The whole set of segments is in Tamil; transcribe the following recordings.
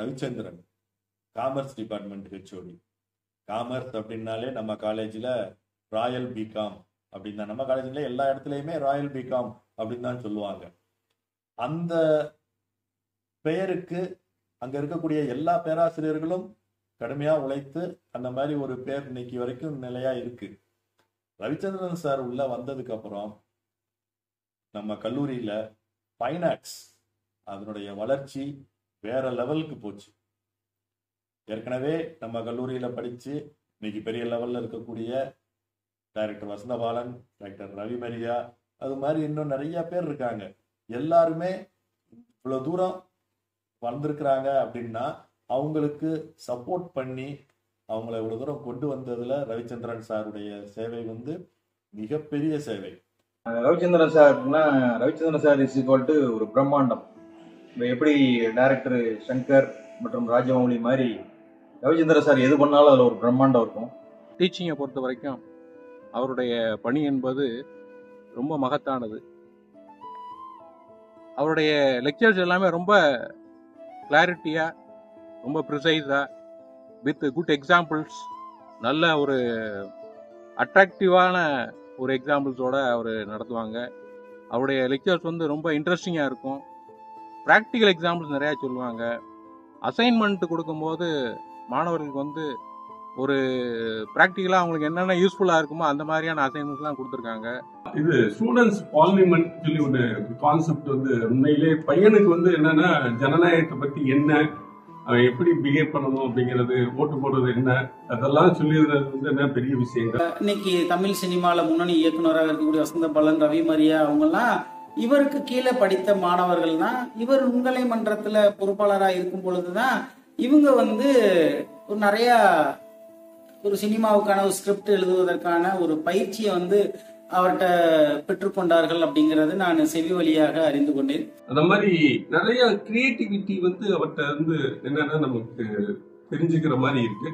Ravichandran, commerce department HOD. Commerce அப்படின்னாலே நம்ம காலேஜில் ராயல் பிகாம் அப்படின்னு தான், நம்ம காலேஜில் எல்லா இடத்துலையுமே ராயல் பிகாம் அப்படின்னு தான் சொல்லுவாங்க. அந்த பெயருக்கு அங்கே இருக்கக்கூடிய எல்லா பேராசிரியர்களும் கடுமையாக உழைத்து அந்த மாதிரி ஒரு பேர் இன்னைக்கு வரைக்கும் நிலையாக இருக்கு. ரவிச்சந்திரன் சார் உள்ள வந்ததுக்கு அப்புறம் நம்ம கல்லூரியில் ஃபைன் ஆர்ட்ஸ் அதனுடைய வளர்ச்சி வேற லெவலுக்கு போச்சு. ஏற்கனவே நம்ம கல்லூரியில் படித்து இன்னைக்கு பெரிய லெவலில் இருக்கக்கூடிய டைரக்டர் வசந்தபாலன், டாக்டர் ரவி மரியா, அது மாதிரி இன்னும் நிறைய பேர் இருக்காங்க. எல்லாருமே இவ்வளோ தூரம் வந்திருக்கிறாங்க அப்படின்னா அவங்களுக்கு சப்போர்ட் பண்ணி அவங்கள இவ்வளோ தூரம் கொண்டு வந்ததில் ரவிச்சந்திரன் சாருடைய சேவை மிகப்பெரிய சேவை. Ravichandran sir is equal to ஒரு பிரம்மாண்டம். இப்போ எப்படி டைரக்டர் சங்கர் மற்றும் ராஜமௌலி மாதிரி ரவிச்சந்திரன் சார் எது பண்ணாலும் அதில் ஒரு பிரம்மாண்டம் இருக்கும். டீச்சிங்கை பொறுத்த வரைக்கும் அவருடைய பணி என்பது ரொம்ப மகத்தானது. அவருடைய லெக்சர்ஸ் எல்லாமே ரொம்ப கிளாரிட்டியாக, ரொம்ப ப்ரிசைஸாக, வித் குட் எக்ஸாம்பிள்ஸ், நல்ல ஒரு அட்ராக்டிவான ஒரு எக்ஸாம்பிள்ஸோடு அவர் நடத்துவாங்க. அவருடைய லெக்சர்ஸ் ரொம்ப இன்ட்ரெஸ்டிங்காக இருக்கும். ப்ராக்டிக்கல் எக்ஸாம்பிள்ஸ் நிறையா சொல்லுவாங்க. அசைன்மெண்ட் கொடுக்கும்போது மாணவர்களுக்கு ஒரு ப்ராக்டிக்கலாக அவங்களுக்கு என்னென்ன யூஸ்ஃபுல்லாக இருக்குமோ அந்த மாதிரியான அசைன்மெண்ட்ஸ்லாம் கொடுத்துருக்காங்க. இது ஸ்டூடெண்ட்ஸ் பார்லிமெண்ட் சொல்லி ஒரு கான்செப்ட் உண்மையிலே பையனுக்கு என்னன்னா ஜனநாயகத்தை பற்றி என்ன, அவன் எப்படி பிஹேவ் பண்ணணும் அப்படிங்கிறது, ஓட்டு போடுறது என்ன, அதெல்லாம் சொல்லிடுறது என்ன பெரிய விஷயங்கள். இன்னைக்கு தமிழ் சினிமாவில் முன்னணி இயக்குநராக இருக்கக்கூடிய வசந்தபாலன், ரவி மரியா அவங்கெல்லாம் இவருக்கு கீழே படித்த மாணவர்கள் தான். இவர் நுண்கலை மன்றத்தில் பொறுப்பாளராக இருக்கும் பொழுதுதான் இவங்க ஒரு நிறைய ஒரு சினிமாவுக்கான ஒரு ஸ்கிரிப்ட் எழுதுவதற்கான ஒரு பயிற்சியை அவர்கிட்ட பெற்றுக்கொண்டார்கள் அப்படிங்கறது நான் செவி வழியாக அறிந்து கொண்டேன். அந்த மாதிரி நிறைய கிரியேட்டிவிட்டி அவர்கிட்ட என்னன்னா நமக்கு தெரிஞ்சுக்கிற மாதிரி இருக்கு.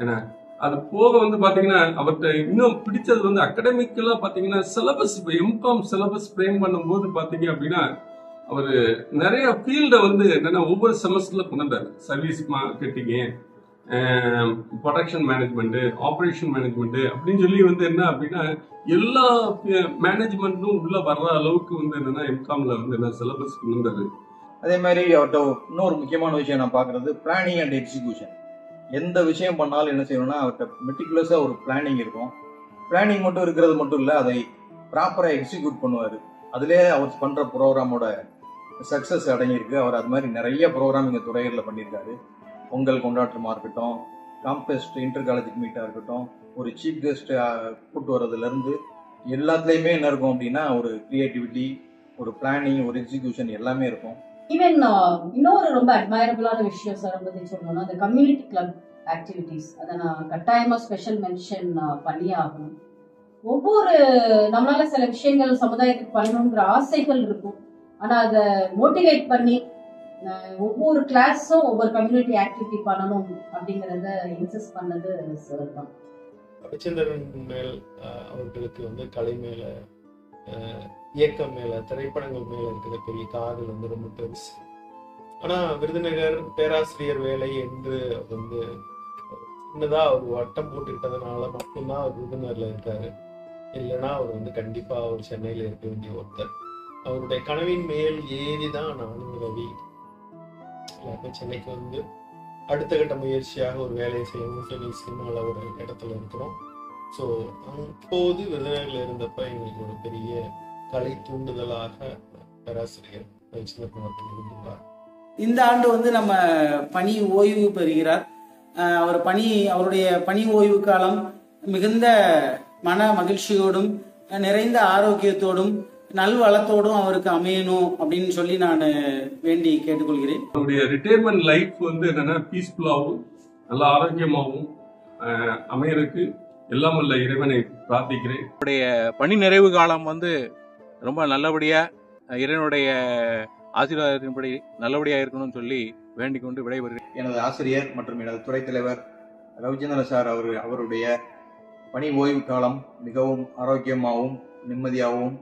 ஏன்னா அது போக பாத்தீங்கன்னா அவர்கிட்ட இன்னும் பிடிச்சது அகடமிக்கலா பாத்தீங்கன்னா சிலபஸ், எம்காம் சிலபஸ் ஃப்ரேம் பண்ணும்போது பாத்தீங்க அப்படின்னா அவர் நிறைய ஃபீல்ட என்னன்னா ஒவ்வொரு செமஸ்டர்ல கொண்டு வந்தார். Service marketing, production management, operation management அப்படின்னு சொல்லி என்ன அப்படின்னா எல்லா மேனேஜ்மெண்ட்டும் உள்ள வர்ற அளவுக்கு என்னன்னா எம்காம்ல என்ன சிலபஸ் கொண்டு வந்தாரு. அதே மாதிரி அவர்கிட்ட இன்னொரு முக்கியமான விஷயம் நான் பாக்குறது பிளானிங் அண்ட் எக்ஸிகியூஷன். எந்த விஷயம் பண்ணாலும் என்ன செய்யணும்னா அவர்கிட்ட மெட்டிகுலஸா ஒரு பிளானிங் இருக்கும். பிளானிங் மட்டும் இருக்கிறது மட்டும் இல்லை, அதை ப்ராப்பரா எக்ஸிக்யூட் பண்ணுவார். அதுலேயே அவர் பண்ற ப்ரோக்ராமோட சக்சஸ் அடங்கியிருக்கு. அவர் அது மாதிரி நிறைய ப்ரோக்ராம் இங்கே துறைகளில் பண்ணியிருக்காரு. பொங்கல் கொண்டாட்டமாக இருக்கட்டும், காம்பெஸ்ட் இன்டர் காலேஜ் மீட்டாக இருக்கட்டும், ஒரு சீஃப் கெஸ்ட் கூட்டு வர்றதுலேருந்து எல்லாத்துலேயுமே என்ன இருக்கும் அப்படின்னா ஒரு கிரியேட்டிவிட்டி, ஒரு பிளானிங், ஒரு எக்ஸிகியூஷன் எல்லாமே இருக்கும். ஈவன் இன்னொரு ரொம்ப அட்மைரபிளான விஷயம் சார் பற்றி சொல்லணும்னா அந்த கம்யூனிட்டி கிளப் ஆக்டிவிட்டீஸ், அதை நான் கட்டாயமாக ஸ்பெஷல் மென்ஷன் பண்ணியே ஆகணும். ஒவ்வொரு நம்மளால சில விஷயங்கள் சமுதாயத்துக்கு பண்ணணுங்கிற ஆசைகள் இருக்கும், ஆனால் அதை மோட்டிவேட் பண்ணி ஒவ்வொரு கிளாஸும் ஒவ்வொரு கம்யூனிட்டி ஆக்டிவிட்டி பண்ணணும் அப்படிங்கிறத இன்சிஸ்ட் பண்ணது சார் தான். ரவிச்சந்திரன் மேல் அவர்களுக்கு கலை மேல, இயக்கம் மேல, திரைப்படங்கள் மேல இருக்கிற பெரிய காதல் ரொம்ப பெருசு. ஆனா விருதுநகர் பேராசிரியர் வேலை என்று சின்னதா ஒரு வட்டம் போட்டுக்கிட்டதுனால மட்டும்தான் அவர் விருதுநகர்ல இருக்காரு. இல்லைன்னா அவர் கண்டிப்பா அவர் சென்னையில இருக்க வேண்டிய ஒருத்தர். அவருடைய கனவின் மேல் ஏறிதான் நானும் ரவி சென்னைக்கு அடுத்த கட்ட முயற்சியாக ஒரு வேலையை செய்யணும்னு சொல்லி சினிமாவில் ஒரு இடத்துல இருக்கிறோம். ஸோ அப்போது விருதுநகர்ல இருந்தப்ப எங்களுக்கு ஒரு பெரிய கலை தூண்டுதலாக பேராசிரியர் ரவிச்சந்திரன் அவர்கள் இருந்தார். இந்த ஆண்டு நம்ம பணி ஓய்வு பெறுகிறார். அவருடைய பணி ஓய்வு காலம் மிகுந்த மன மகிழ்ச்சியோடும் நிறைந்த ஆரோக்கியத்தோடும் நல்வளத்தோடும் அவருக்கு அமையணும் அப்படின்னு சொல்லி நான் வேண்டி கேட்டுக்கொள்கிறேன். அவருடைய ரிட்டையர்மெண்ட் லைஃப் என்னன்னா பீஸ்ஃபுல்லாகவும் நல்ல ஆரோக்கியமாகவும் அமையறதுக்கு எல்லாம் வல்ல இறைவனை பிரார்த்திக்கிறேன். அவருடைய பணி நிறைவு காலம் ரொம்ப நல்லபடியா இறைவனுடைய ஆசீர்வாதத்தின்படி நல்லபடியா இருக்கணும்னு சொல்லி வேண்டிக் கொண்டு விடைபெறுகிறேன். எனது ஆசிரியர் மற்றும் எனது துறை தலைவர் ரவிச்சந்திரன் சார் அவருடைய பணி ஓய்வு காலம் மிகவும் ஆரோக்கியமாகவும் நிம்மதியாகவும்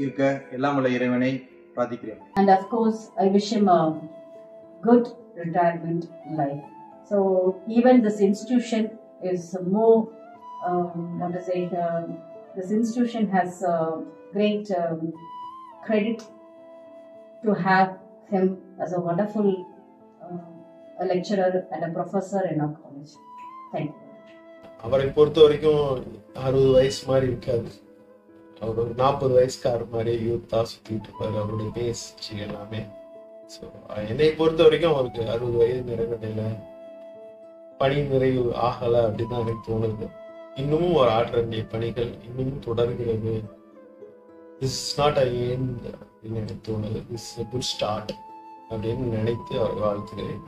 இருக்க எல்லாம் வல்ல இறைவனை பிரார்த்திக்கிறேன். And of course I wish him a good retirement life. So even this institution is more, this institution has great credit to have him as a wonderful a lecturer and a professor in our college. Thank you. அவரை பொறுத்த வரைக்கும் 60 வயசு மாதிரி இருக்காது. அவர் ஒரு 40 வயசுக்கார மாதிரி யூத்தா சுத்திட்டு இருப்பாரு. அவருடைய பேச்சு எல்லாமே. ஸோ என்னை பொறுத்த வரைக்கும் அவருக்கு 60 வயது நிறைவடையில பணி நிறைவு ஆகலை அப்படின்னு தான் எனக்கு தோணுது. இன்னமும் ஒரு ஆற்ற வேண்டிய பணிகள் இன்னமும் தொடர்கிறது. This is not a end அப்படின்னு எனக்கு தோணுது. This is a good start அப்படின்னு நினைத்து அவர் வாழ்த்துகிறேன்.